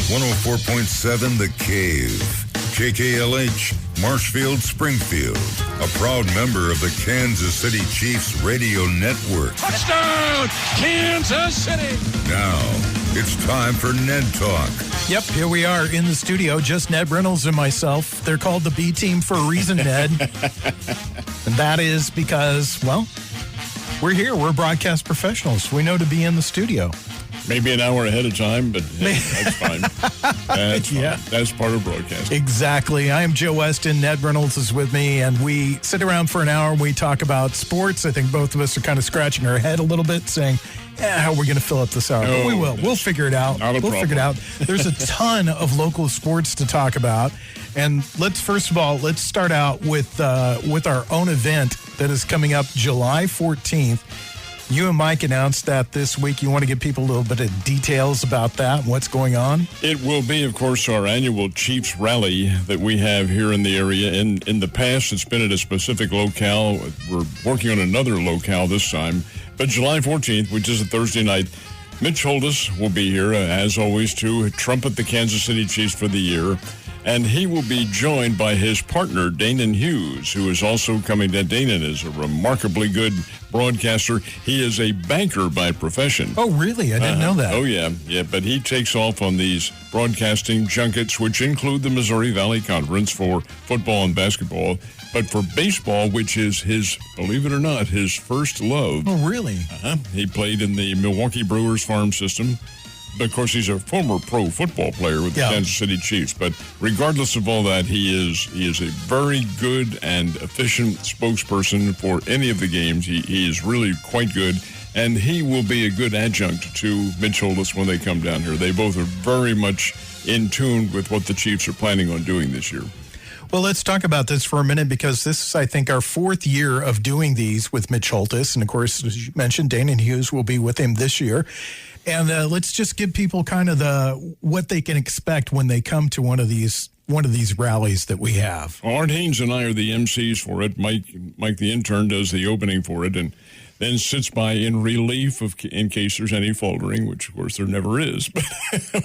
104.7 The Cave. KKLH, Marshfield, Springfield. A proud member of the Kansas City Chiefs radio network. Touchdown, Kansas City! Now, it's time for Ned Talk. Yep, here we are in the studio, just Ned Reynolds and myself. They're called the B Team for a reason, Ned. And that is because, well, we're here. We're broadcast professionals. We know to be in the studio. Maybe an hour ahead of time, but hey, that's fine. That's fine. Yeah. That's part of broadcasting. Exactly. I am Joe Westen. Ned Reynolds is with me, and we sit around for an hour and we talk about sports. I think both of us are kind of scratching our head a little bit, saying, how are we going to fill up this hour? But we will. We'll figure it out. We'll figure it out. There's a ton of local sports to talk about. And let's start out with our own event that is coming up July 14th. You and Mike announced that this week. You want to give people a little bit of details about that and what's going on? It will be, of course, our annual Chiefs rally that we have here in the area. In the past, it's been at a specific locale. We're working on another locale this time. But July 14th, which is a Thursday night, Mitch Holtis will be here, as always, to trumpet the Kansas City Chiefs for the year. And he will be joined by his partner, Danon Hughes, who is also coming. Danon is a remarkably good broadcaster. He is a banker by profession. Oh, really? I didn't know that. Oh, yeah. Yeah, but he takes off on these broadcasting junkets, which include the Missouri Valley Conference for football and basketball. But for baseball, which is his, believe it or not, his first love. Oh, really? He played in the Milwaukee Brewers farm system. But, of course, he's a former pro football player with the Kansas City Chiefs. But regardless of all that, he is a very good and efficient spokesperson for any of the games. He is really quite good. And he will be a good adjunct to Mitch Holtis when they come down here. They both are very much in tune with what the Chiefs are planning on doing this year. Well, let's talk about this for a minute because this is, I think, our fourth year of doing these with Mitch Holtis. And, of course, as you mentioned, Danon Hughes will be with him this year. And let's just give people kind of what they can expect when they come to one of these rallies that we have. Art Haynes and I are the MCs for it. Mike, the intern, does the opening for it, and then sits by in relief in case there's any faltering, which, of course, there never is. But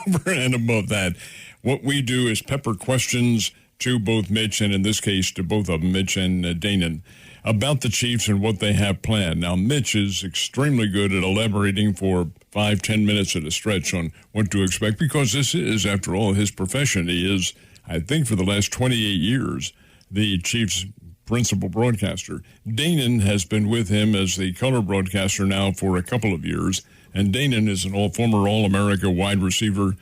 over and above that, what we do is pepper questions to both Mitch, and in this case, to both of them, Mitch and Danon, about the Chiefs and what they have planned. Now, Mitch is extremely good at elaborating for 5-10 minutes at a stretch on what to expect, because this is, after all, his profession. He is, I think, for the last 28 years, the Chiefs' principal broadcaster. Danon has been with him as the color broadcaster now for a couple of years, and Danon is an former All-America wide receiver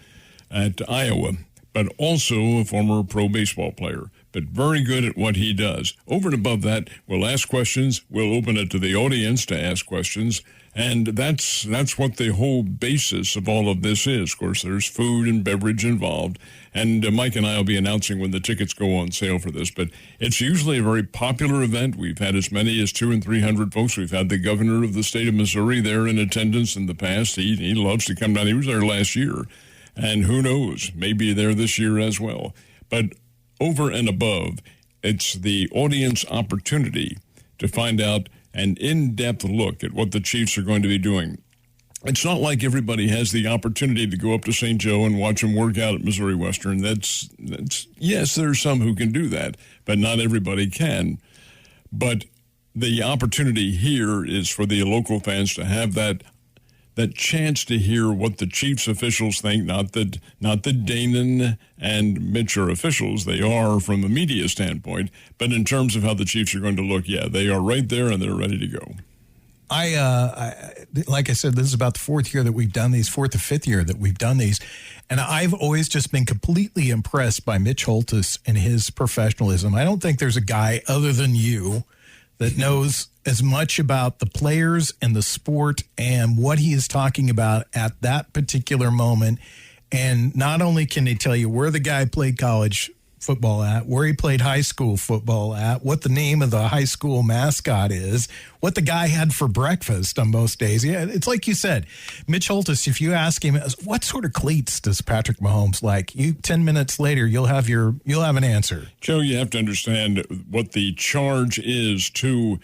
at Iowa, but also a former pro baseball player, but very good at what he does. Over and above that, we'll ask questions. We'll open it to the audience to ask questions. And that's what the whole basis of all of this is. Of course, there's food and beverage involved. And Mike and I will be announcing when the tickets go on sale for this. But it's usually a very popular event. We've had as many as 200 and 300 folks. We've had the governor of the state of Missouri there in attendance in the past. He loves to come down. He was there last year. And who knows, maybe there this year as well. But over and above, it's the audience opportunity to find out an in-depth look at what the Chiefs are going to be doing. It's not like everybody has the opportunity to go up to St. Joe and watch them work out at Missouri Western. That's yes, there are some who can do that, but not everybody can. But the opportunity here is for the local fans to have that chance to hear what the Chiefs officials think, not that Danon and Mitch are officials. They are from a media standpoint. But in terms of how the Chiefs are going to look, they are right there and they're ready to go. Like I said, this is about the fourth or fifth year that we've done these. And I've always just been completely impressed by Mitch Holtis and his professionalism. I don't think there's a guy other than you that knows as much about the players and the sport and what he is talking about at that particular moment. And not only can he tell you where the guy played college football at, where he played high school football at, what the name of the high school mascot is, what the guy had for breakfast on most days. Yeah, it's like you said, Mitch Holtis, if you ask him, what sort of cleats does Patrick Mahomes like? 10 minutes later, you'll have an answer. Joe, you have to understand what the charge is to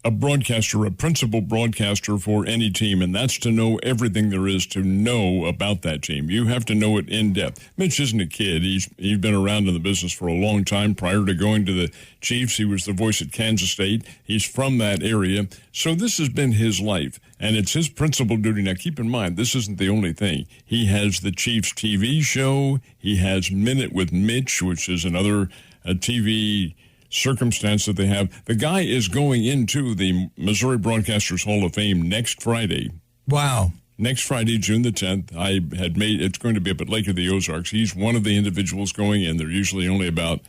a broadcaster, a principal broadcaster for any team, and that's to know everything there is to know about that team. You have to know it in depth. Mitch isn't a kid. He's been around in the business for a long time. Prior to going to the Chiefs, he was the voice at Kansas State. He's from that area. So this has been his life, and it's his principal duty. Now, keep in mind, this isn't the only thing. He has the Chiefs TV show. He has Minute with Mitch, which is another TV circumstance that they have. The guy is going into the Missouri Broadcasters Hall of Fame next Friday. Wow. Next Friday, June the 10th. It's going to be up at Lake of the Ozarks. He's one of the individuals going in. They're usually only about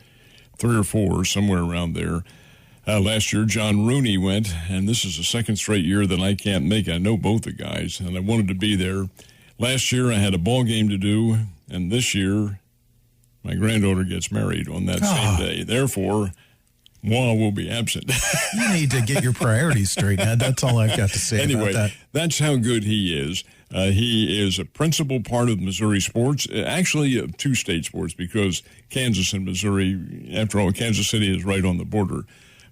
3 or 4, somewhere around there. Last year, John Rooney went, and this is the second straight year that I can't make. I know both the guys, and I wanted to be there. Last year, I had a ball game to do, and this year, my granddaughter gets married on that same day. Therefore, moi will be absent. You need to get your priorities straight, Ned. That's all I've got to say about that. That's how good he is. He is a principal part of Missouri sports, actually of 2 state sports, because Kansas and Missouri, after all, Kansas City is right on the border.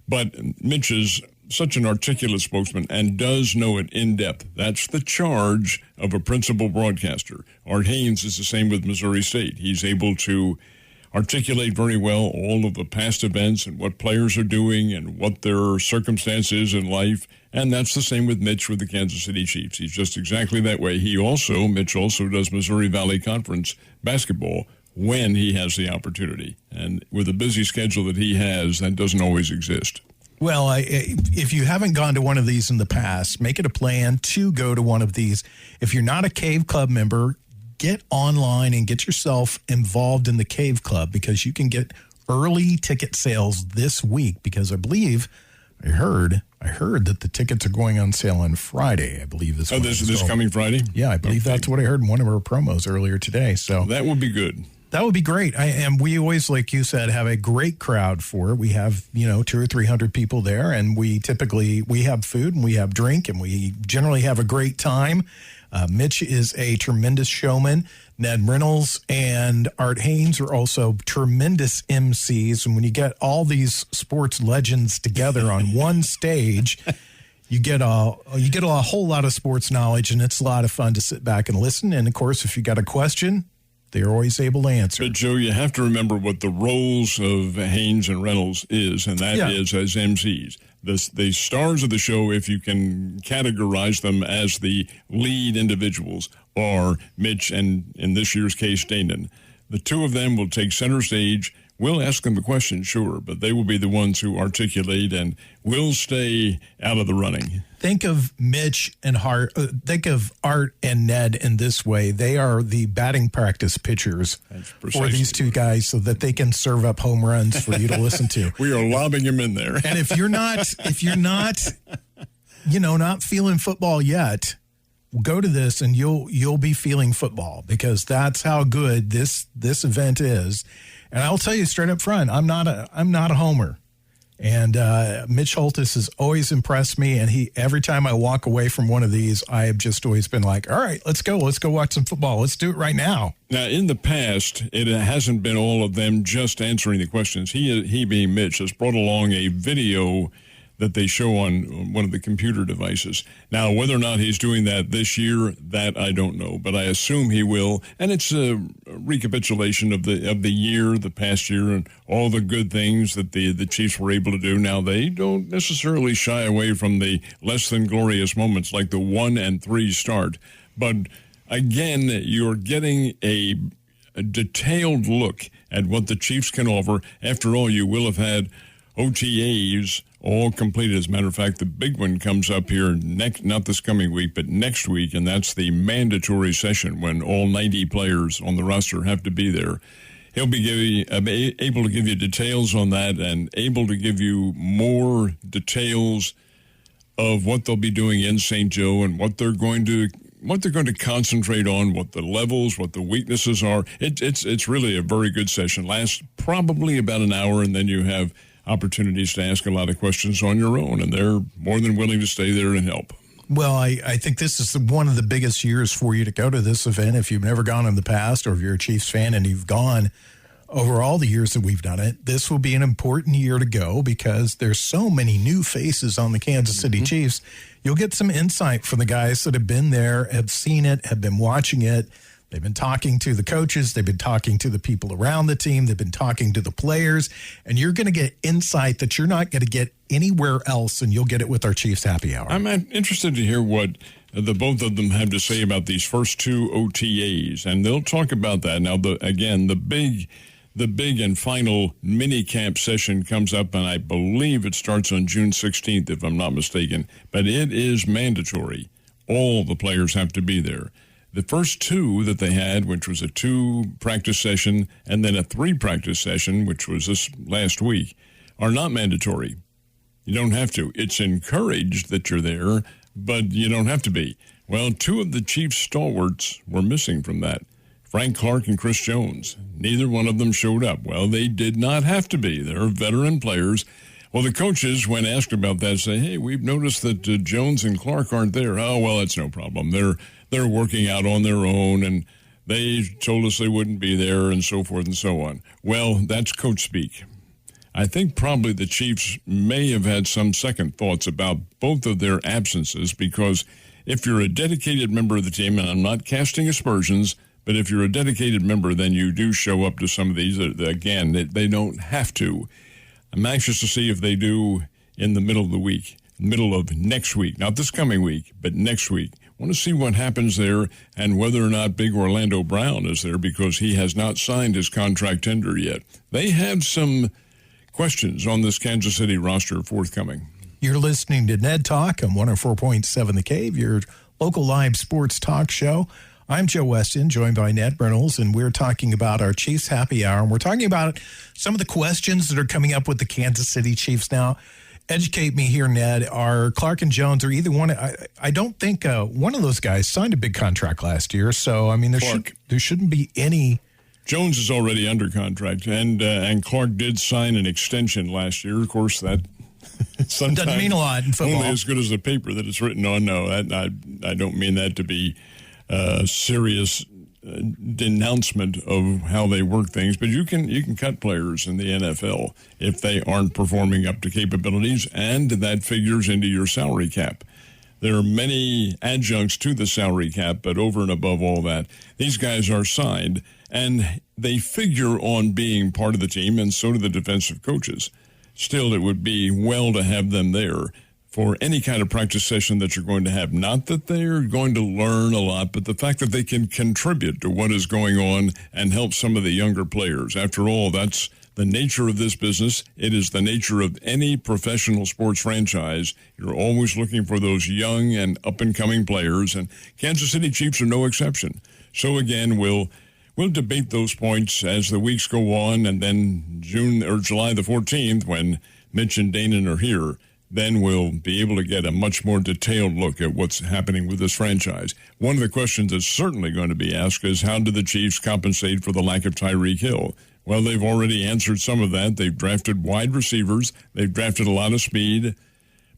But Mitch is such an articulate spokesman and does know it in depth. That's the charge of a principal broadcaster. Art Haynes is the same with Missouri State. He's able to articulate very well all of the past events and what players are doing and what their circumstance is in life. And that's the same with Mitch with the Kansas City Chiefs. He's just exactly that way. Mitch also does Missouri Valley Conference basketball when he has the opportunity. And with a busy schedule that he has, that doesn't always exist. Well, if you haven't gone to one of these in the past, make it a plan to go to one of these. If you're not a Cave Club member, get online and get yourself involved in the Cave Club, because you can get early ticket sales this week, because I believe I heard that the tickets are going on sale on Friday, I believe. This coming Friday? Yeah, I believe that's what I heard in one of our promos earlier today. So that would be good. That would be great. And we always, like you said, have a great crowd for it. We have, 200 or 300 people there, and we have food and we have drink, and we generally have a great time. Mitch is a tremendous showman. Ned Reynolds and Art Haynes are also tremendous MCs. And when you get all these sports legends together on one stage, you get a whole lot of sports knowledge, and it's a lot of fun to sit back and listen. And of course, if you got a question, they're always able to answer. But, Joe, you have to remember what the roles of Haynes and Reynolds is, and that is as MCs. The stars of the show, if you can categorize them as the lead individuals, are Mitch and, in this year's case, Danon. The 2 of them will take center stage. We'll ask them the question, sure, but they will be the ones who articulate, and we'll stay out of the running. Think of Mitch and think of Art and Ned in this way. They are the batting practice pitchers for these 2 guys, so that they can serve up home runs for you to listen to. We are lobbing them in there. And if you're not, not feeling football yet, go to this and you'll be feeling football, because that's how good this event is. And I'll tell you straight up front, I'm not a homer. And Mitch Holthus has always impressed me, and every time I walk away from one of these, I have just always been like, all right, let's go watch some football. Let's do it right now. Now, in the past, it hasn't been all of them just answering the questions. He being Mitch, has brought along a video that they show on one of the computer devices. Now, whether or not he's doing that this year, that I don't know, but I assume he will. And it's a recapitulation of the year, the past year, and all the good things that the Chiefs were able to do. Now, they don't necessarily shy away from the less than glorious moments like the 1-3 start. But again, you're getting a detailed look at what the Chiefs can offer. After all, you will have had OTAs all completed. As a matter of fact, the big one comes up here not this coming week, but next week, and that's the mandatory session when all 90 players on the roster have to be there. He'll be able to give you details on that, and able to give you more details of what they'll be doing in St. Joe and what they're going to concentrate on, what the levels, what the weaknesses are. It's really a very good session. Lasts probably about an hour, and then you have opportunities to ask a lot of questions on your own, and they're more than willing to stay there and help. Well, I think this is one of the biggest years for you to go to this event if you've never gone in the past, or if you're a Chiefs fan and you've gone over all the years that we've done it. This will be an important year to go because there's so many new faces on the Kansas City Chiefs. You'll get some insight from the guys that have been there, have seen it, have been watching it. They've been talking to the coaches. They've been talking to the people around the team. They've been talking to the players. And you're going to get insight that you're not going to get anywhere else, and you'll get it with our Chiefs Happy Hour. I'm interested to hear what the both of them have to say about these first two OTAs, and they'll talk about that. Now, the big and final mini camp session comes up, and I believe it starts on June 16th, if I'm not mistaken. But it is mandatory. All the players have to be there. The first two that they had, which was a 2-practice session and then a 3-practice session, which was this last week, are not mandatory. You don't have to. It's encouraged that you're there, but you don't have to be. Well, 2 of the Chiefs' stalwarts were missing from that, Frank Clark and Chris Jones. Neither one of them showed up. Well, they did not have to be. They're veteran players. Well, the coaches, when asked about that, say, hey, we've noticed that Jones and Clark aren't there. Oh, well, it's no problem. They're working out on their own, and they told us they wouldn't be there, and so forth and so on. Well, that's coach speak. I think probably the Chiefs may have had some second thoughts about both of their absences, because if you're a dedicated member of the team, and I'm not casting aspersions, but if you're a dedicated member, then you do show up to some of these. Again, they don't have to. I'm anxious to see if they do in the middle of the week, middle of next week, not this coming week, but next week. I want to see what happens there and whether or not Big Orlando Brown is there, because he has not signed his contract tender yet. They have some questions on this Kansas City roster forthcoming. You're listening to Ned Talk on 104.7 The Cave, your local live sports talk show. I'm Joe Westen, joined by Ned Reynolds, and we're talking about our Chiefs Happy Hour. And we're talking about some of the questions that are coming up with the Kansas City Chiefs now. Educate me here, Ned. Are Clark and Jones, or either one? I don't think one of those guys signed a big contract last year. So, I mean, there shouldn't be any. Jones is already under contract, and Clark did sign an extension last year. Of course, that sometimes doesn't mean a lot in football. Only as good as the paper that it's written on. No, I don't mean that to be serious denouncement of how they work things, but you can cut players in the NFL if they aren't performing up to capabilities, and that figures into your salary cap. There are many adjuncts to the salary cap, but over and above all that, these guys are signed, and they figure on being part of the team, and so do the defensive coaches. Still, it would be well to have them there for any kind of practice session that you're going to have. Not that they're going to learn a lot, but the fact that they can contribute to what is going on and help some of the younger players. After all, that's the nature of this business. It is the nature of any professional sports franchise. You're always looking for those young and up-and-coming players, and Kansas City Chiefs are no exception. So again, we'll debate those points as the weeks go on, and then June or July the 14th, when Mitch and Danon are here, then we'll be able to get a much more detailed look at what's happening with this franchise. One of the questions that's certainly going to be asked is, how do the Chiefs compensate for the lack of Tyreek Hill? Well, they've already answered some of that. They've drafted wide receivers. They've drafted a lot of speed.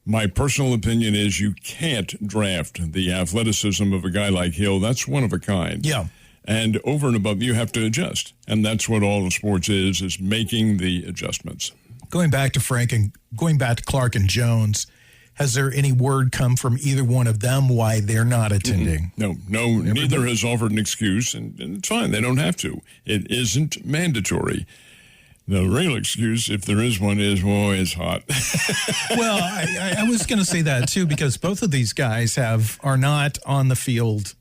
My personal opinion is you can't draft the athleticism of a guy like Hill. That's one of a kind. Yeah. And over and above, you have to adjust. And that's what all of sports is making the adjustments. Going back to Frank and going back to Clark and Jones, has there any word come from either one of them why they're not attending? No, neither has offered an excuse, and it's fine. They don't have to. It isn't mandatory. The real excuse, if there is one, is, boy, it's hot. Well, I was going to say that, too, because both of these guys are not on the field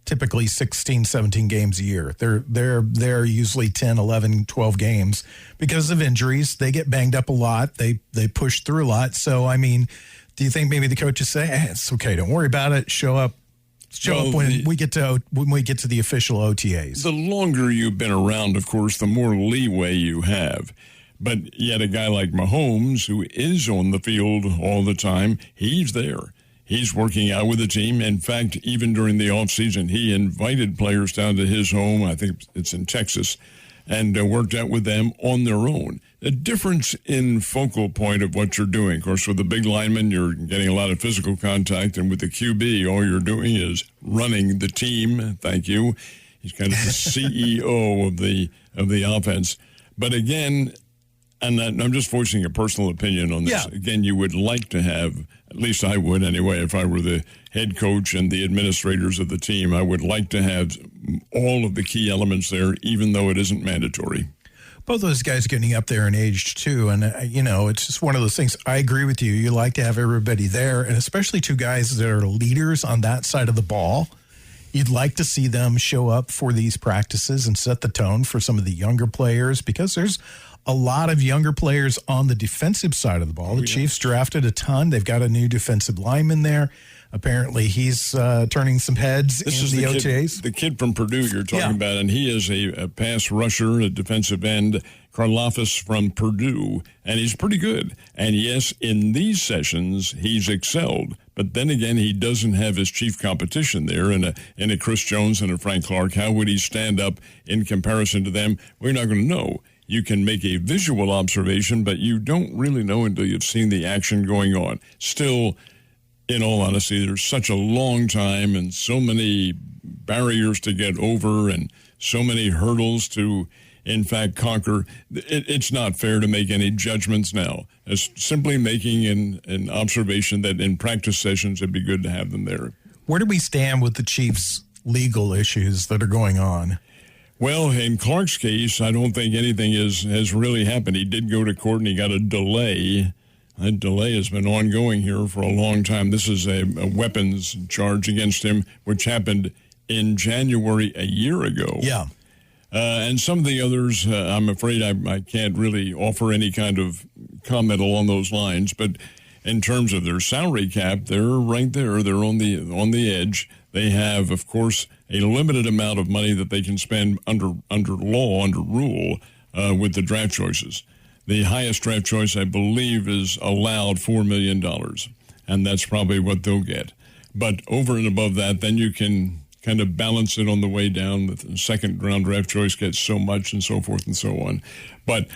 typically 16, 17 games a year. They're usually 10, 11, 12 games because of injuries. They get banged up a lot. They push through a lot. So, I mean, do you think maybe the coaches say, it's okay, don't worry about it, show up when we get to the official OTAs? The longer you've been around, of course, the more leeway you have. But yet a guy like Mahomes, who is on the field all the time, he's there. He's working out with the team. In fact, even during the offseason, he invited players down to his home, I think it's in Texas, and worked out with them on their own. A difference in focal point of what you're doing. Of course, with the big lineman, you're getting a lot of physical contact, and with the QB, all you're doing is running the team. Thank you. He's kind of the CEO of the offense. But again, and I'm just voicing a personal opinion on this. Yeah. Again, you would like to have, at least I would anyway, if I were the head coach and the administrators of the team, I would like to have all of the key elements there, even though it isn't mandatory. Both those guys are getting up there in age, too. And, it's just one of those things. I agree with you. You like to have everybody there, and especially two guys that are leaders on that side of the ball. You'd like to see them show up for these practices and set the tone for some of the younger players, because there's a lot of younger players on the defensive side of the ball. The Chiefs drafted a ton. They've got a new defensive lineman there. Apparently, he's turning some heads in the OTAs. The kid from Purdue you're talking about, and he is a pass rusher, a defensive end, Karlaftis from Purdue, and he's pretty good. And yes, in these sessions, he's excelled. But then again, he doesn't have his chief competition there in a Chris Jones and a Frank Clark. How would he stand up in comparison to them? We're not going to know. You can make a visual observation, but you don't really know until you've seen the action going on. Still, in all honesty, there's such a long time and so many barriers to get over and so many hurdles to, in fact, conquer. It's not fair to make any judgments now. It's simply making an observation that in practice sessions, it'd be good to have them there. Where do we stand with the Chiefs' legal issues that are going on? Well, in Clark's case, I don't think anything has really happened. He did go to court and he got a delay. That delay has been ongoing here for a long time. This is a weapons charge against him, which happened in January a year ago. Yeah. And some of the others, I'm afraid I can't really offer any kind of comment along those lines. But in terms of their salary cap, they're right there. They're on the edge. They have, of course, a limited amount of money that they can spend under law, under rule, with the draft choices. The highest draft choice, I believe, is allowed $4 million, and that's probably what they'll get. But over and above that, then you can kind of balance it on the way down. The second-round draft choice gets so much and so forth and so on. But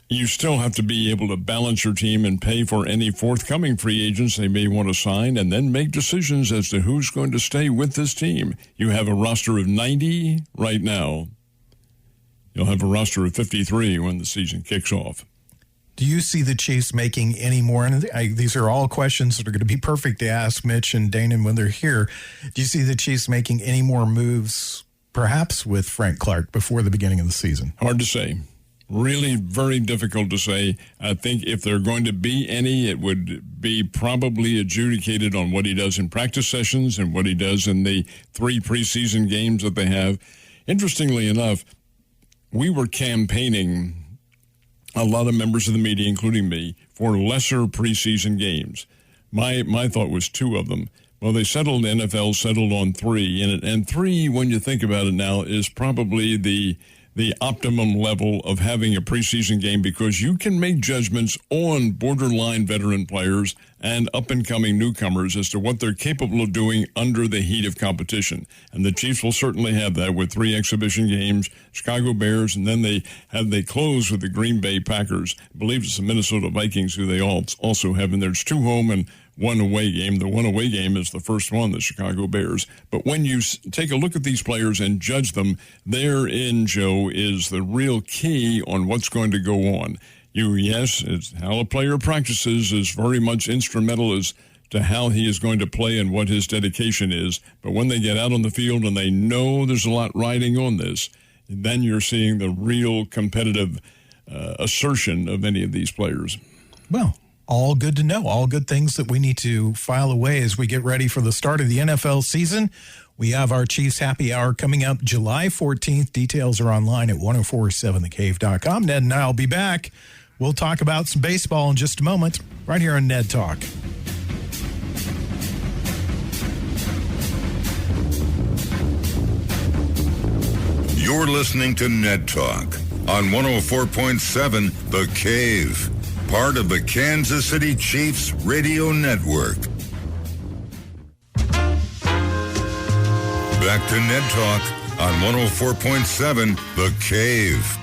you still have to be able to balance your team and pay for any forthcoming free agents they may want to sign, and then make decisions as to who's going to stay with this team. You have a roster of 90 right now. You'll have a roster of 53 when the season kicks off. Do you see the Chiefs making any more? And these are all questions that are going to be perfect to ask Mitch and Dana when they're here. Do you see the Chiefs making any more moves, perhaps with Frank Clark, before the beginning of the season? Hard to say. Really very difficult to say. I think if there are going to be any, it would be probably adjudicated on what he does in practice sessions and what he does in the 3 preseason games that they have. Interestingly enough, we were campaigning, a lot of members of the media, including me, for lesser preseason games. My thought was 2 of them. Well, the NFL settled on 3, and 3, when you think about it now, is probably the optimum level of having a preseason game, because you can make judgments on borderline veteran players and up-and-coming newcomers as to what they're capable of doing under the heat of competition. And the Chiefs will certainly have that with 3 exhibition games, Chicago Bears, and then they close with the Green Bay Packers. I believe it's the Minnesota Vikings who they also have, and there's 2 home and 1 away game. The 1 away game is the first one, the Chicago Bears. But when you take a look at these players and judge them, therein, Joe, is the real key on what's going to go on. It's how a player practices is very much instrumental as to how he is going to play and what his dedication is. But when they get out on the field and they know there's a lot riding on this, then you're seeing the real competitive assertion of any of these players. Well, all good to know. All good things that we need to file away as we get ready for the start of the NFL season. We have our Chiefs Happy Hour coming up July 14th. Details are online at 1047thecave.com. Ned and I will be back. We'll talk about some baseball in just a moment, right here on Ned Talk. You're listening to Ned Talk on 104.7 The Cave, part of the Kansas City Chiefs radio network. Back to Ned Talk on 104.7 The Cave.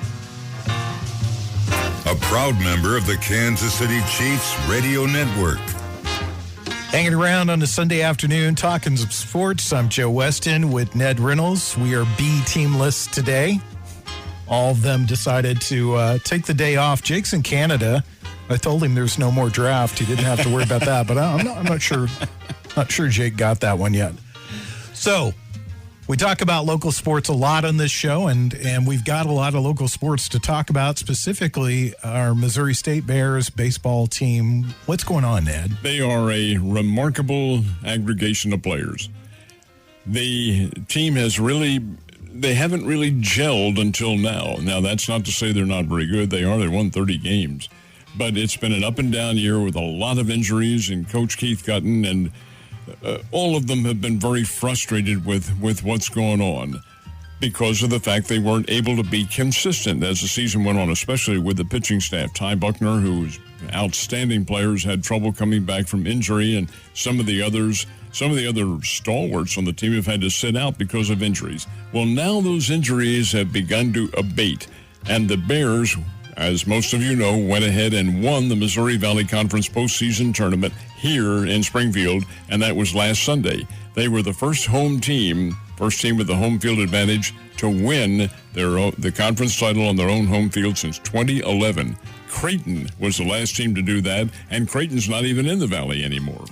A proud member of the Kansas City Chiefs radio network. Hanging around on a Sunday afternoon, talking some sports. I'm Joe Westen with Ned Reynolds. We are B teamless today. All of them decided to take the day off. Jake's in Canada. I told him there's no more draft. He didn't have to worry about that, but I'm not sure. Not sure Jake got that one yet. So we talk about local sports a lot on this show, and we've got a lot of local sports to talk about, specifically our Missouri State Bears baseball team. What's going on, Ned? They are a remarkable aggregation of players. The team they haven't really gelled until now. Now, that's not to say they're not very good. They are. They won 30 games. But it's been an up-and-down year with a lot of injuries, and Coach Keith Gutton and all of them have been very frustrated with what's going on because of the fact they weren't able to be consistent as the season went on, especially with the pitching staff. Ty Buckner, who's outstanding players, had trouble coming back from injury, and some of the other stalwarts on the team have had to sit out because of injuries. Well, now those injuries have begun to abate, and the Bears, as most of you know, went ahead and won the Missouri Valley Conference postseason tournament here in Springfield, and that was last Sunday. They were the first team with the home field advantage to win the conference title on their own home field since 2011. Creighton was the last team to do that, and Creighton's not even in the Valley anymore.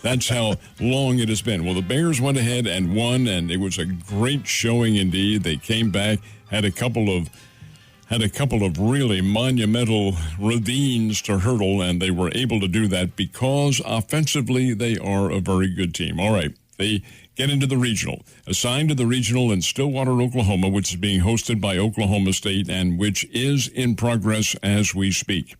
That's how long it has been. Well, the Bears went ahead and won, and it was a great showing indeed. They came back, had a couple of really monumental ravines to hurdle, and they were able to do that because offensively they are a very good team. All right, they get into the regional. Assigned to the regional in Stillwater, Oklahoma, which is being hosted by Oklahoma State and which is in progress as we speak.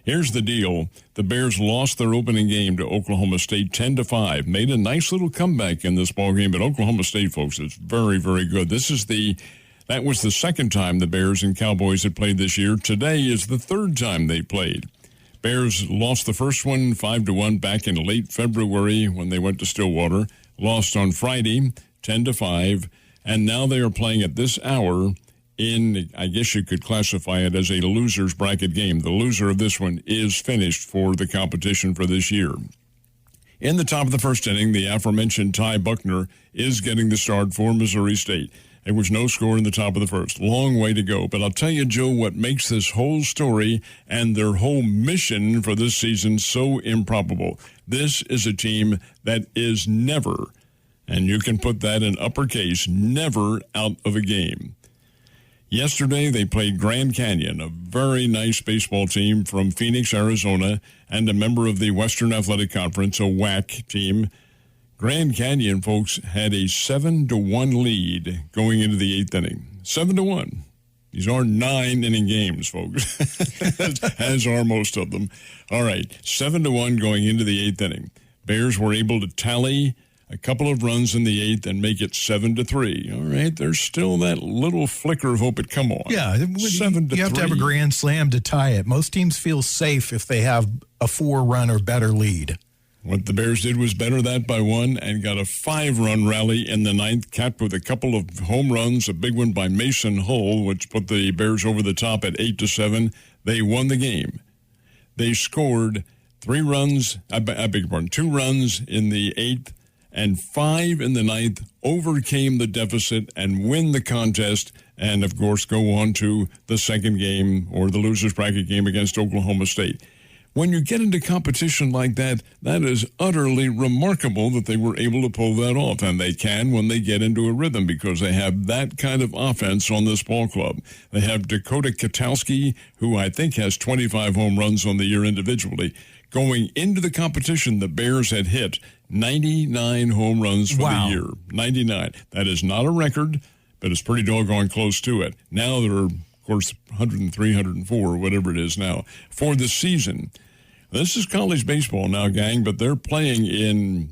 Here's the deal. The Bears lost their opening game to Oklahoma State 10-5. Made a nice little comeback in this ballgame, but Oklahoma State, folks, is very, very good. That was the second time the Bears and Cowboys had played this year. Today is the third time they played. Bears lost the first one 5-1 back in late February when they went to Stillwater. Lost on Friday 10-5, and now they are playing at this hour in, I guess you could classify it as a loser's bracket game. The loser of this one is finished for the competition for this year. In the top of the first inning, the aforementioned Ty Buckner is getting the start for Missouri State. There was no score in the top of the first. Long way to go. But I'll tell you, Joe, what makes this whole story and their whole mission for this season so improbable. This is a team that is never, and you can put that in uppercase, never out of a game. Yesterday, they played Grand Canyon, a very nice baseball team from Phoenix, Arizona, and a member of the Western Athletic Conference, a WAC team. Grand Canyon, folks, had a 7-1 lead going into the eighth inning. 7-1. These are 9-inning games, folks, as are most of them. All right, 7-1 going into the eighth inning. Bears were able to tally a couple of runs in the eighth and make it 7-3. All right, there's still that little flicker of hope. Come on. Yeah, 7-3. You have to have a grand slam to tie it. Most teams feel safe if they have a 4-run or better lead. What the Bears did was better that by one and got a 5-run rally in the ninth, capped with a couple of home runs, a big one by Mason Hull, which put the Bears over the top at 8-7. They won the game. They scored 2 runs in the eighth and 5 in the ninth, overcame the deficit and win the contest, and of course go on to the second game or the loser's bracket game against Oklahoma State. When you get into competition like that, that is utterly remarkable that they were able to pull that off. And they can when they get into a rhythm because they have that kind of offense on this ball club. They have Dakota Katowski, who I think has 25 home runs on the year individually. Going into the competition, the Bears had hit 99 home runs for the year. 99. That is not a record, but it's pretty doggone close to it. Now they're, of course, 103, 104, whatever it is now, for the season. This is college baseball now, gang, but they're playing in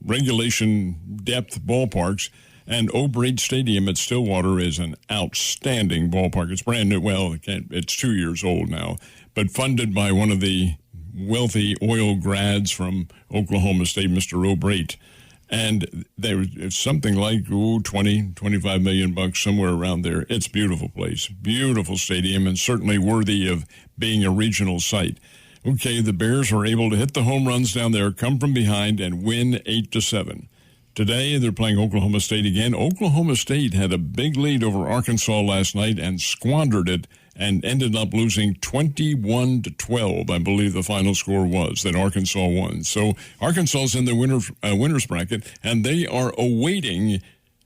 regulation depth ballparks, and O'Brate Stadium at Stillwater is an outstanding ballpark. It's brand new. Well, it's 2 years old now, but funded by one of the wealthy oil grads from Oklahoma State, Mr. O'Brate. And it's something like $20-25 million, somewhere around there. It's a beautiful place, beautiful stadium, and certainly worthy of being a regional site. Okay, the Bears were able to hit the home runs down there, come from behind, and win 8-7. Today, they're playing Oklahoma State again. Oklahoma State had a big lead over Arkansas last night and squandered it and ended up losing 21-12, I believe the final score was, that Arkansas won. So Arkansas's in the winner's bracket, and they are awaiting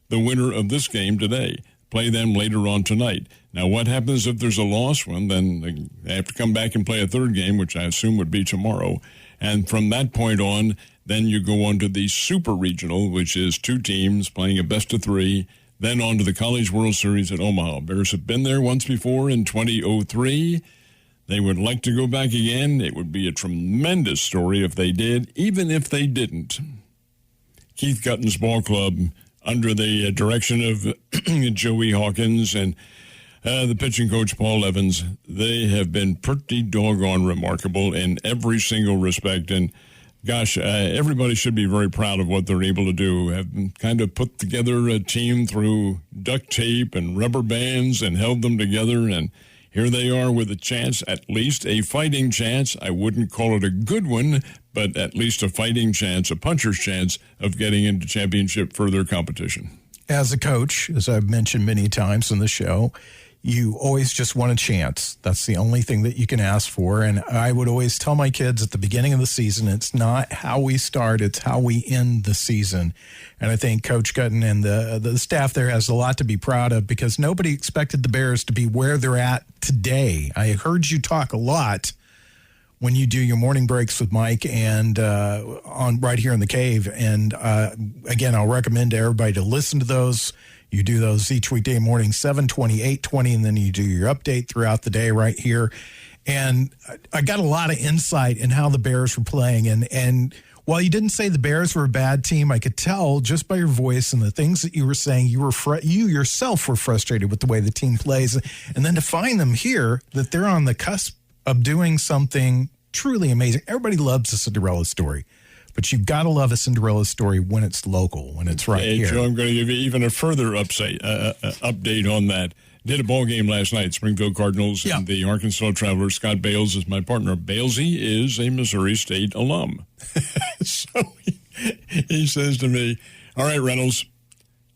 the winner of this game today. Play them later on tonight. Now, what happens if there's a loss? Well, then they have to come back and play a third game, which I assume would be tomorrow. And from that point on, then you go on to the Super Regional, which is 2 teams playing a best-of-3, then on to the College World Series at Omaha. Bears have been there once before in 2003. They would like to go back again. It would be a tremendous story if they did, even if they didn't. Keith Gutton's ball club, under the direction of Joey Hawkins and the pitching coach Paul Evans, they have been pretty doggone remarkable in every single respect. And gosh, everybody should be very proud of what they're able to do. Have kind of put together a team through duct tape and rubber bands and held them together. And here they are with a chance, at least a fighting chance. I wouldn't call it a good one, but at least a fighting chance, a puncher's chance of getting into championship further competition. As a coach, as I've mentioned many times in the show, you always just want a chance. That's the only thing that you can ask for. And I would always tell my kids at the beginning of the season, it's not how we start, it's how we end the season. And I think Coach Gutton and the staff there has a lot to be proud of, because nobody expected the Bears to be where they're at today. I heard you talk a lot when you do your morning breaks with Mike and on right here in the Cave. And again, I'll recommend to everybody to listen to those. You do those each weekday morning, 7:20, 8:20, and then you do your update throughout the day right here. And I got a lot of insight in how the Bears were playing. And while you didn't say the Bears were a bad team, I could tell just by your voice and the things that you were saying, you yourself were frustrated with the way the team plays. And then to find them here, that they're on the cusp of doing something truly amazing. Everybody loves a Cinderella story. But you've got to love a Cinderella story when it's local, when it's right here. Joe, I'm going to give you even a further update on that. Did a ball game last night, Springfield Cardinals and the Arkansas Travelers. Scott Bales is my partner. Balesy is a Missouri State alum. So he says to me, all right, Reynolds,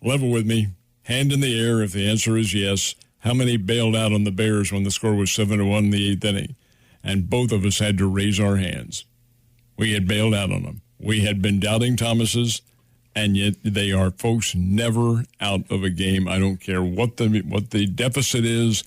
level with me. Hand in the air if the answer is yes. How many bailed out on the Bears when the score was 7-1 in the 8th inning? And both of us had to raise our hands. We had bailed out on them. We had been doubting Thomas's, and yet they are, folks, never out of a game. I don't care what the deficit is.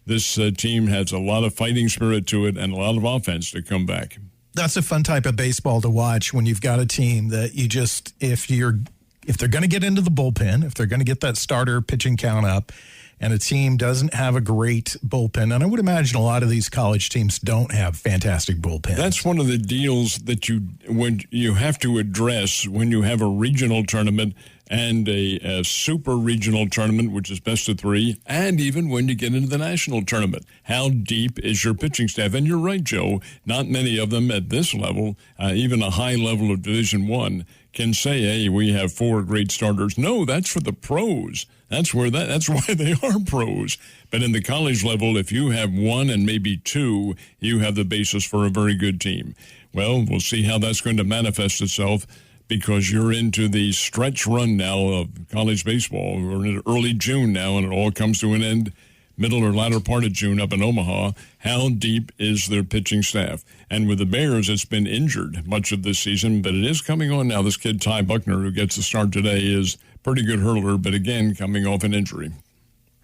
This team has a lot of fighting spirit to it and a lot of offense to come back. That's a fun type of baseball to watch when you've got a team that you just, if they're going to get into the bullpen, if they're going to get that starter pitching count up, and a team doesn't have a great bullpen, and I would imagine a lot of these college teams don't have fantastic bullpens. That's one of the deals that you have to address when you have a regional tournament and a super regional tournament, which is best of 3, and even when you get into the national tournament. How deep is your pitching staff? And you're right, Joe, not many of them at this level, even a high level of Division I, can say, hey, we have 4 great starters. No, that's for the pros. That's why they are pros. But in the college level, if you have 1 and maybe 2, you have the basis for a very good team. Well, we'll see how that's going to manifest itself, because you're into the stretch run now of college baseball. We're in early June now, and it all comes to an end middle or latter part of June up in Omaha. How deep is their pitching staff? And with the Bears, it's been injured much of this season, but it is coming on now. This kid, Ty Buckner, who gets the start today, is pretty good hurler, but again, coming off an injury.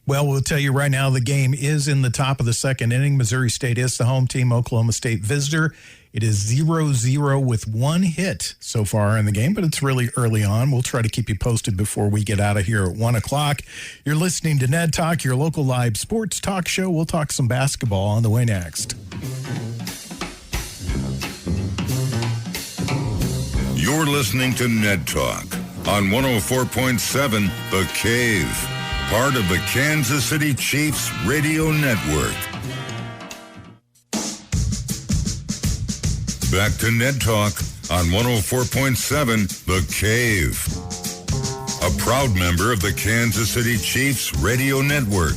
Well, we'll tell you right now, the game is in the top of the second inning. Missouri State is the home team, Oklahoma State visitor. It is 0-0 with 1 hit so far in the game, but it's really early on. We'll try to keep you posted before we get out of here at 1 o'clock. You're listening to Ned Talk, your local live sports talk show. We'll talk some basketball on the way next. You're listening to Ned Talk on 104.7 The Cave, part of the Kansas City Chiefs radio network. Back to Ned Talk on 104.7 The Cave, a proud member of the Kansas City Chiefs radio network.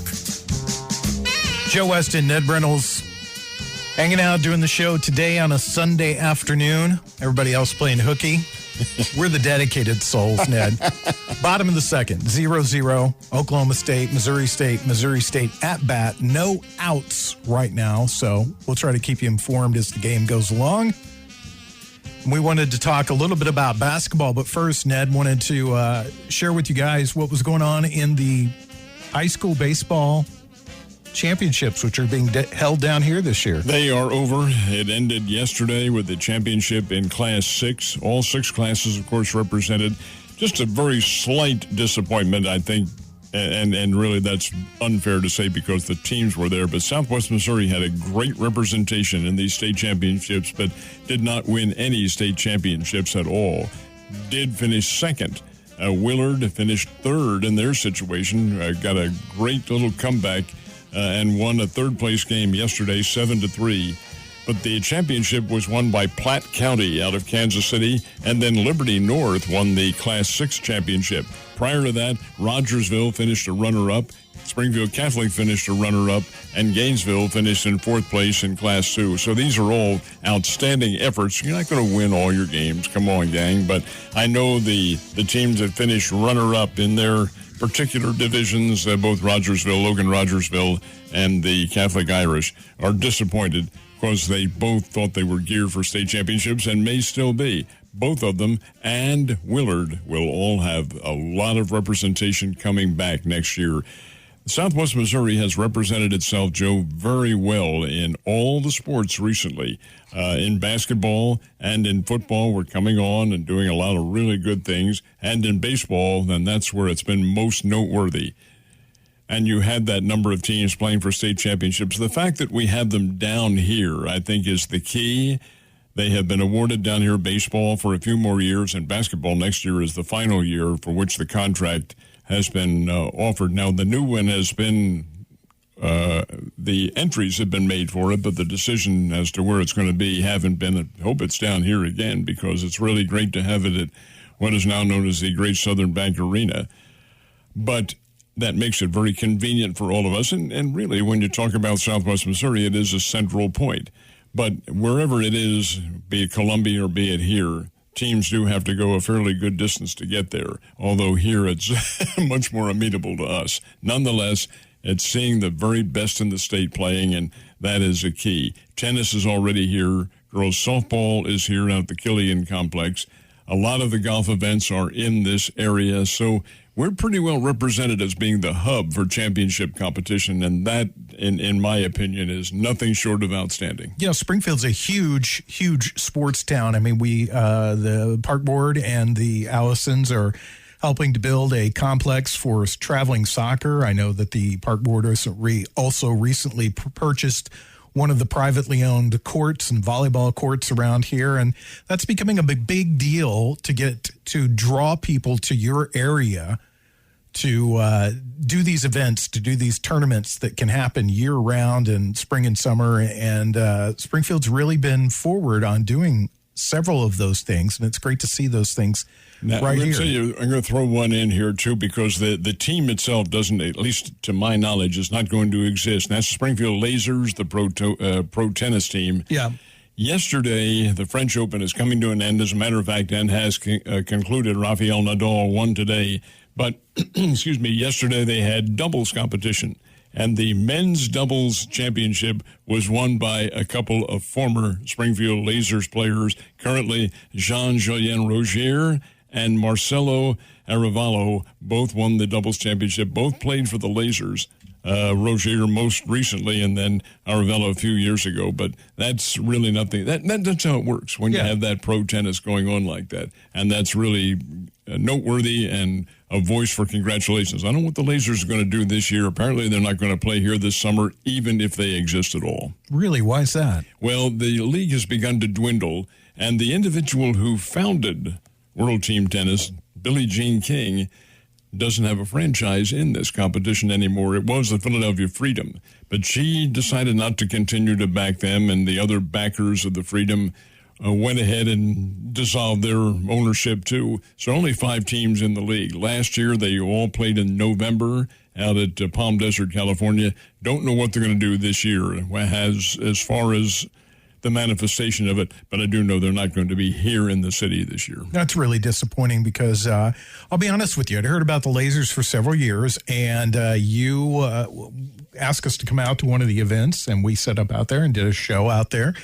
Joe Westen, Ned Reynolds, Hanging out, doing the show today on a Sunday afternoon. Everybody else playing hooky. We're the dedicated souls, Ned. Bottom of the second, 0-0. Oklahoma State, Missouri State at bat. No outs right now, so we'll try to keep you informed as the game goes along. We wanted to talk a little bit about basketball, but first, Ned wanted to share with you guys what was going on in the high school baseball championships, which are being held down here this year. They are over. It ended yesterday with the championship in Class 6. All 6 classes, of course, represented. Just a very slight disappointment, I think, and really that's unfair to say because the teams were there. But Southwest Missouri had a great representation in these state championships, but did not win any state championships at all. Did finish second. Willard finished third in their situation. Got a great little comeback. And won a third-place game yesterday, 7-3. But the championship was won by Platte County out of Kansas City, and then Liberty North won the Class 6 championship. Prior to that, Rogersville finished a runner-up, Springfield Catholic finished a runner-up, and Gainesville finished in 4th place in Class 2. So these are all outstanding efforts. You're not going to win all your games. Come on, gang. But I know the teams that finished runner-up in their particular divisions, both Logan Rogersville and the Catholic Irish, are disappointed because they both thought they were geared for state championships and may still be. Both of them and Willard will all have a lot of representation coming back next year. Southwest Missouri has represented itself, Joe, very well in all the sports recently. In basketball and in football, we're coming on and doing a lot of really good things. And in baseball, then that's where it's been most noteworthy. And you had that number of teams playing for state championships. The fact that we have them down here, I think, is the key. They have been awarded down here baseball for a few more years, and basketball next year is the final year for which the contract has been offered. Now, the new one has been, the entries have been made for it, but the decision as to where it's going to be haven't been. I hope it's down here again because it's really great to have it at what is now known as the Great Southern Bank Arena. But that makes it very convenient for all of us. And really, when you talk about Southwest Missouri, it is a central point. But wherever it is, be it Columbia or be it here, teams do have to go a fairly good distance to get there, although here it's much more amenable to us. Nonetheless, it's seeing the very best in the state playing, and that is a key. Tennis is already here. Girls softball is here out at the Killian Complex. A lot of the golf events are in this area, so we're pretty well represented as being the hub for championship competition, and that, in my opinion, is nothing short of outstanding. Yeah, Springfield's a huge, huge sports town. I mean, the Park Board and the Allisons are helping to build a complex for traveling soccer. I know that the Park Board also recently purchased one of the privately owned courts and volleyball courts around here, and that's becoming a big deal to draw people to your area to do these events, to do these tournaments that can happen year-round in spring and summer. And Springfield's really been forward on doing several of those things, and it's great to see those things now, right here. I'm going to throw one in here, too, because the team itself doesn't, at least to my knowledge, is not going to exist. And that's the Springfield Lasers, the pro tennis team. Yeah. Yesterday, the French Open is coming to an end, as a matter of fact, and has concluded. Rafael Nadal won today. But, excuse me, yesterday they had doubles competition. And the men's doubles championship was won by a couple of former Springfield Lasers players. Currently, Jean-Julien Rogier and Marcelo Arevalo both won the doubles championship. Both played for the Lasers. Rogier most recently, and then Arevalo a few years ago. But that's really nothing. That's how it works when you have that pro tennis going on like that. And that's really noteworthy and a voice for congratulations. I don't know what the Lasers are going to do this year. Apparently, they're not going to play here this summer, even if they exist at all. Really? Why is that? Well, the league has begun to dwindle, and the individual who founded World Team Tennis, Billie Jean King, doesn't have a franchise in this competition anymore. It was the Philadelphia Freedom, but she decided not to continue to back them, and the other backers of the Freedom went ahead and dissolved their ownership too. So only 5 teams in the league. Last year, they all played in November, out at Palm Desert, California. Don't know what they're going to do this year as far as the manifestation of it, but I do know they're not going to be here in the city this year. That's really disappointing because I'll be honest with you. I'd heard about the lasers for several years, and you asked us to come out to one of the events, and we set up out there and did a show out there,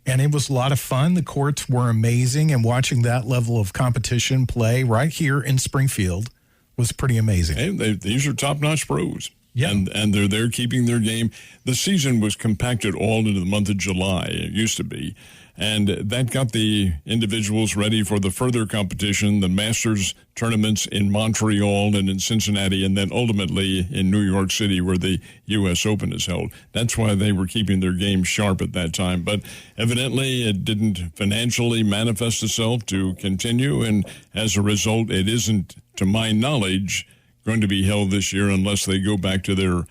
and it was a lot of fun. The courts were amazing, and watching that level of competition play right here in Springfield was pretty amazing. Hey, these are top-notch pros. Yeah. And they're there keeping their game. The season was compacted all into the month of July. It used to be. And that got the individuals ready for the further competition, the Masters tournaments in Montreal and in Cincinnati, and then ultimately in New York City where the U.S. Open is held. That's why they were keeping their game sharp at that time. But evidently it didn't financially manifest itself to continue, and as a result, it isn't, to my knowledge, going to be held this year unless they go back to their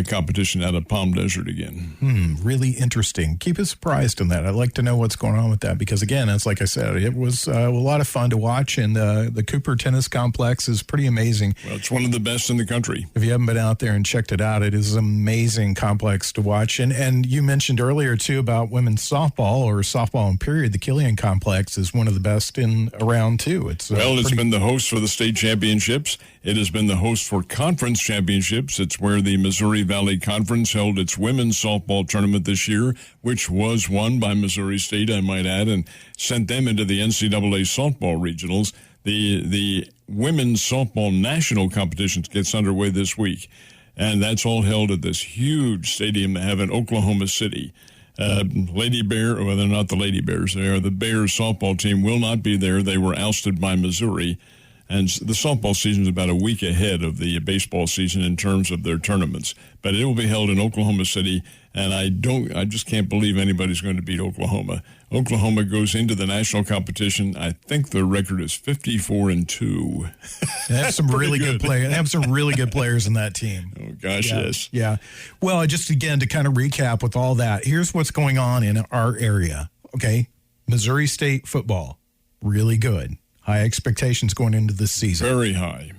competition out of Palm Desert again. Really interesting. Keep us surprised in that. I'd like to know what's going on with that because, again, it's like I said, it was a lot of fun to watch, and the Cooper Tennis Complex is pretty amazing. Well, it's one of the best in the country. If you haven't been out there and checked it out, it is an amazing complex to watch. And you mentioned earlier, too, about women's softball or softball in period. The Killian Complex is one of the best around, too. It's been the host for the state championships. It has been the host for conference championships. It's where the Missouri Valley Conference held its women's softball tournament this year, which was won by Missouri State, I might add, and sent them into the NCAA softball regionals. The women's softball national competition gets underway this week, and that's all held at this huge stadium they have in Oklahoma City. Lady Bear, well, they're not the Lady Bears. They are the Bears softball team, will not be there. They were ousted by Missouri. And the softball season is about a week ahead of the baseball season in terms of their tournaments. But it will be held in Oklahoma City, and I just can't believe anybody's going to beat Oklahoma. Oklahoma goes into the national competition. I think their record is 54-2. They have some really good players. They have some really good players in that team. Oh gosh, yeah, yes. Yeah. Well, just again to kind of recap with all that. Here's what's going on in our area. Okay, Missouri State football, really good. High expectations going into this season. Very high.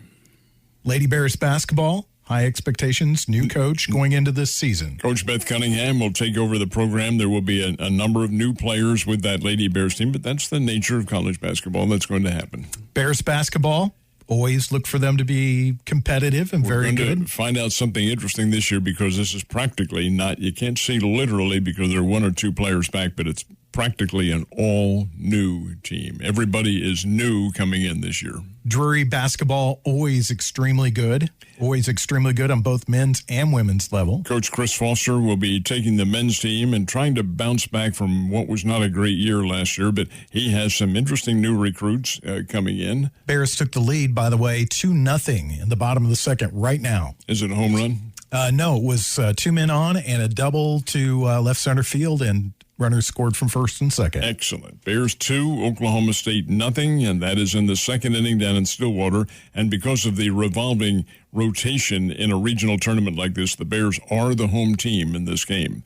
Lady Bears basketball, high expectations, new coach going into this season. Coach Beth Cunningham will take over the program. There will be a number of new players with that Lady Bears team, but that's the nature of college basketball. That's going to happen. Bears basketball, always look for them to be competitive and very good. We're going to find out something interesting this year because this is practically not, you can't see literally because there are one or two players back, but it's practically an all-new team. Everybody is new coming in this year. Drury basketball, always extremely good on both men's and women's level. Coach Chris Foster will be taking the men's team and trying to bounce back from what was not a great year last year, but he has some interesting new recruits coming in. Bears took the lead, by the way, 2-0 in the bottom of the second right now. Is it a home run? No, it was 2 men on and a double to left center field, and runners scored from first and second. Excellent. Bears 2, Oklahoma State 0, and that is in the second inning down in Stillwater. And because of the revolving rotation in a regional tournament like this, the Bears are the home team in this game.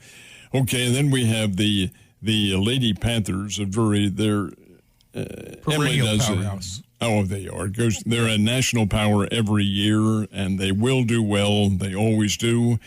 Okay, and then we have the Lady Panthers of Drury. They're perennial powerhouse. They are. They're a national power every year, and they will do well. They always do.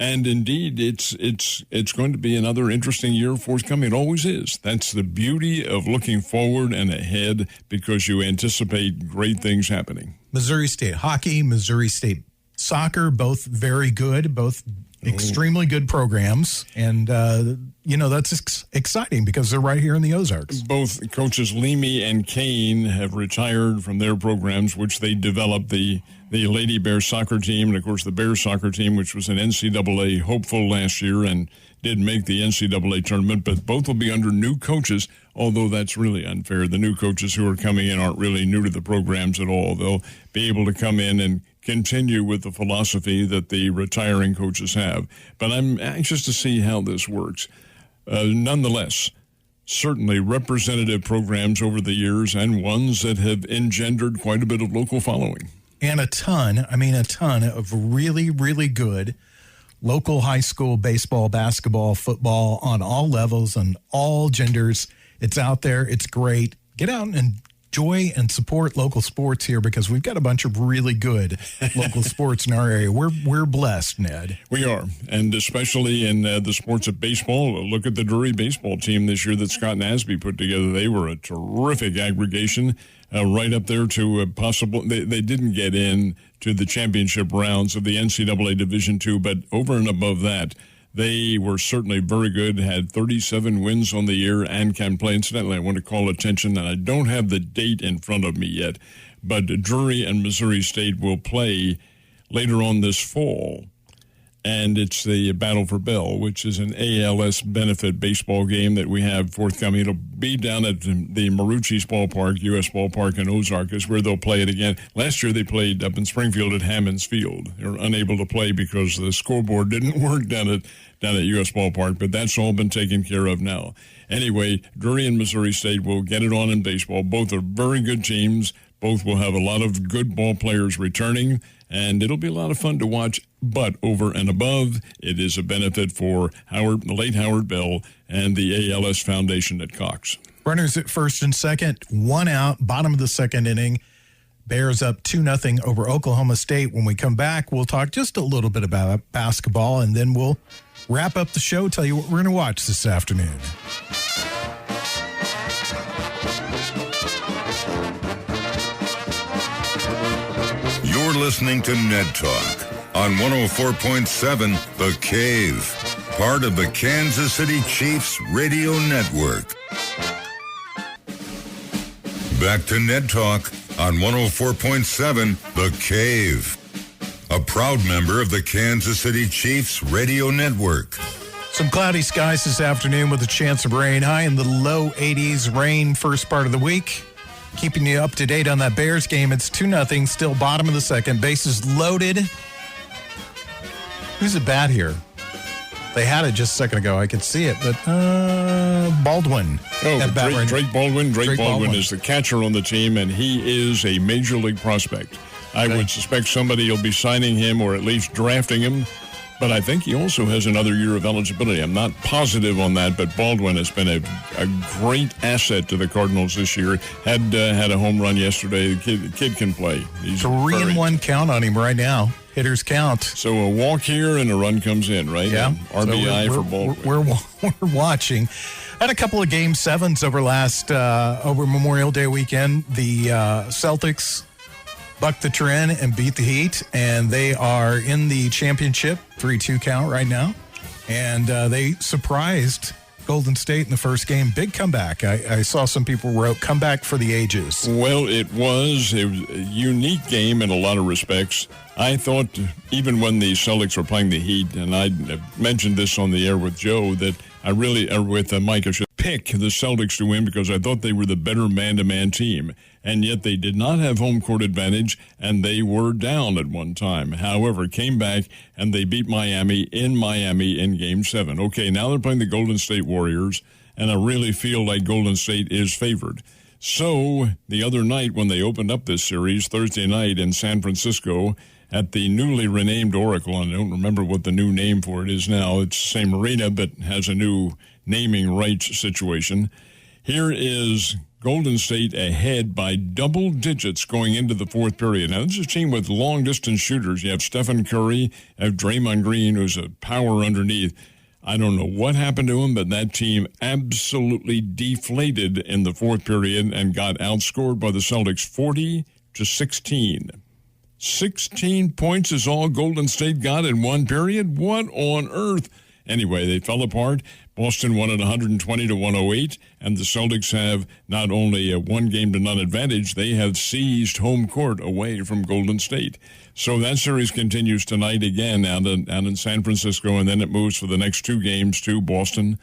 And indeed, it's going to be another interesting year forthcoming. It always is. That's the beauty of looking forward and ahead because you anticipate great things happening. Missouri State hockey, Missouri State soccer, both very good, both extremely good programs. And, that's exciting because they're right here in the Ozarks. Both coaches Leamy and Kane have retired from their programs, which they developed, the Lady Bears soccer team and, of course, the Bears soccer team, which was an NCAA hopeful last year and did make the NCAA tournament. But both will be under new coaches, although that's really unfair. The new coaches who are coming in aren't really new to the programs at all. They'll be able to come in and continue with the philosophy that the retiring coaches have. But I'm anxious to see how this works. Nonetheless, certainly representative programs over the years and ones that have engendered quite a bit of local following. And a ton of really, really good local high school baseball, basketball, football on all levels and all genders. It's out there. It's great. Get out and enjoy and support local sports here because we've got a bunch of really good local sports in our area. We're blessed, Ned. We are, and especially in the sports of baseball. Look at the Drury baseball team this year that Scott Nasby put together. They were a terrific aggregation, right up there to possible. They didn't get in to the championship rounds of the NCAA Division II, but over and above that, they were certainly very good, had 37 wins on the year and can play. Incidentally, I want to call attention, and I don't have the date in front of me yet, but Drury and Missouri State will play later on this fall. And it's the Battle for Bell, which is an ALS benefit baseball game that we have forthcoming. It'll be down at the Marucci's Ballpark, U.S. Ballpark in Ozark, is where they'll play it again. Last year they played up in Springfield at Hammons Field. They were unable to play because the scoreboard didn't work down at U.S. Ballpark, but that's all been taken care of now. Anyway, Drury and Missouri State will get it on in baseball. Both are very good teams. Both will have a lot of good ball players returning, and it'll be a lot of fun to watch. But over and above, it is a benefit for the late Howard Bell and the ALS Foundation at Cox. Runners at first and second, 1 out, bottom of the second inning. Bears up 2-0 over Oklahoma State. When we come back, we'll talk just a little bit about basketball, and then we'll wrap up the show, tell you what we're going to watch this afternoon. You're listening to Ned Talk on 104.7 The Cave, part of the Kansas City Chiefs radio network. Back to Ned Talk on 104.7 The Cave, a proud member of the Kansas City Chiefs radio network. Some cloudy skies this afternoon with a chance of rain. High in the low 80s, rain first part of the week. Keeping you up to date on that Bears game. It's 2-0, still bottom of the second. Bases loaded. Who's at bat here? They had it just a second ago. I could see it, but Baldwin. Oh, Drake Baldwin. Drake Baldwin is the catcher on the team, and he is a major league prospect. I would suspect somebody will be signing him or at least drafting him, but I think he also has another year of eligibility. I'm not positive on that, but Baldwin has been a great asset to the Cardinals this year. Had a home run yesterday. The kid can play. He's 3-1 count on him right now. Hitters count. So a walk here and a run comes in, right? Yeah. RBI so for Baldwin. We're watching. Had a couple of Game 7s over Memorial Day weekend. The Celtics bucked the trend and beat the Heat, and they are in the championship, 3-2 count right now. And they surprised Golden State in the first game. Big comeback. I saw some people wrote comeback for the ages. Well, it was a unique game in a lot of respects. I thought even when the Celtics were playing the Heat, and I mentioned this on the air with Joe, that with Mike, I should pick the Celtics to win because I thought they were the better man-to-man team. And yet they did not have home court advantage, and they were down at one time. However, came back, and they beat Miami in Game 7. Okay, now they're playing the Golden State Warriors, and I really feel like Golden State is favored. So the other night when they opened up this series, Thursday night in San Francisco, at the newly renamed Oracle, and I don't remember what the new name for it is now. It's the same arena, but has a new naming rights situation. Here is Golden State ahead by double digits going into the fourth period. Now, this is a team with long-distance shooters. You have Stephen Curry, you have Draymond Green, who's a power underneath. I don't know what happened to him, but that team absolutely deflated in the fourth period and got outscored by the Celtics 40-16. 16 points is all Golden State got in one period? What on earth? Anyway, they fell apart. Boston won at 120-108, and the Celtics have not only a 1-game-to-none advantage, they have seized home court away from Golden State. So that series continues tonight again out in San Francisco, and then it moves for the next 2 games to Boston.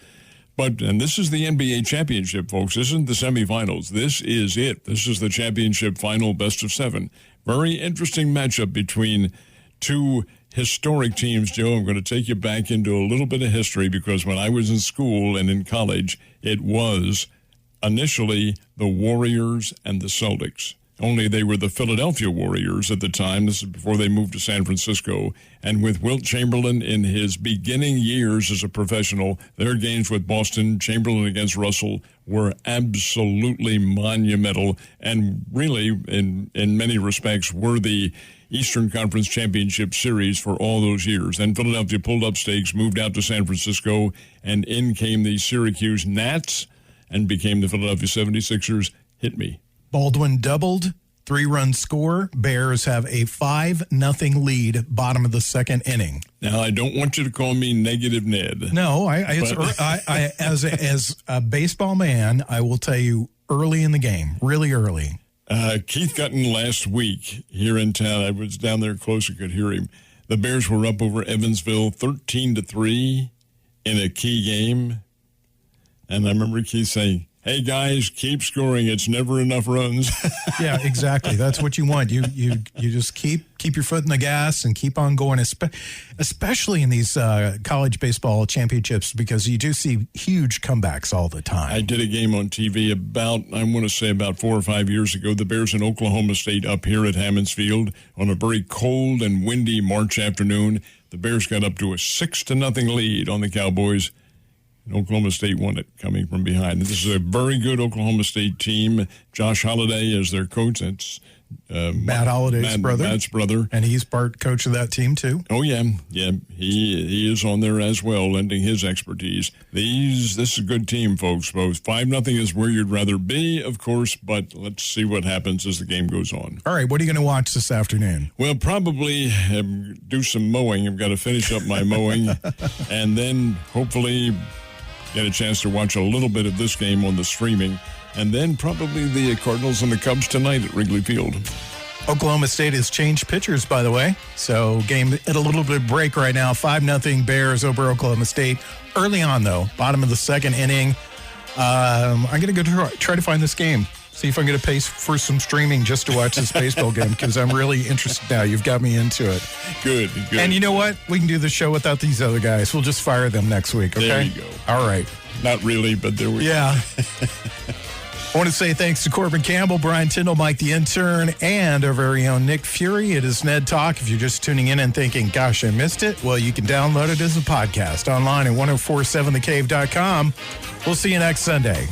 And this is the NBA championship, folks. This isn't the semifinals. This is it. This is the championship final, best of 7. Very interesting matchup between two historic teams, Joe. I'm going to take you back into a little bit of history because when I was in school and in college, it was initially the Warriors and the Celtics. only they were the Philadelphia Warriors at the time. This is before they moved to San Francisco. And with Wilt Chamberlain in his beginning years as a professional, their games with Boston, Chamberlain against Russell, were absolutely monumental and really, in many respects, were the Eastern Conference Championship Series for all those years. Then Philadelphia pulled up stakes, moved out to San Francisco, and in came the Syracuse Gnats and became the Philadelphia 76ers. Hit me. Baldwin doubled, 3-run score. Bears have a 5-0 lead, bottom of the second inning. Now, I don't want you to call me Negative Ned. No, as a baseball man, I will tell you early in the game, really early. Keith Gutton last week here in town, I was down there close and could hear him. The Bears were up over Evansville 13-3 in a key game. And I remember Keith saying, "Hey guys, keep scoring. It's never enough runs." Yeah, exactly. That's what you want. You just keep your foot in the gas and keep on going, especially in these college baseball championships, because you do see huge comebacks all the time. I did a game on TV about 4 or 5 years ago. The Bears in Oklahoma State up here at Hammons Field on a very cold and windy March afternoon. The Bears got up to a 6-0 lead on the Cowboys. And Oklahoma State won it coming from behind. This is a very good Oklahoma State team. Josh Holliday is their coach. That's Matt Holliday's brother. Matt's brother. And he's part coach of that team, too. Oh, yeah. Yeah, he is on there as well, lending his expertise. This is a good team, folks. Both 5-0 is where you'd rather be, of course, but let's see what happens as the game goes on. All right, what are you going to watch this afternoon? Well, probably do some mowing. I've got to finish up my mowing, and then hopefully get a chance to watch a little bit of this game on the streaming, and then probably the Cardinals and the Cubs tonight at Wrigley Field. Oklahoma State has changed pitchers, by the way. So game at a little bit of break right now. 5-0 Bears over Oklahoma State. Early on, though, bottom of the second inning. I'm going to go try to find this game. See if I'm going to pay for some streaming just to watch this baseball game, because I'm really interested now. You've got me into it. Good. And you know what? We can do the show without these other guys. We'll just fire them next week, okay? There you go. All right. Not really, but there we go. Yeah. I want to say thanks to Corbin Campbell, Brian Tyndall, Mike the Intern, and our very own Nick Fury. It is Ned Talk. If you're just tuning in and thinking, gosh, I missed it, well, you can download it as a podcast online at 1047thecave.com. We'll see you next Sunday.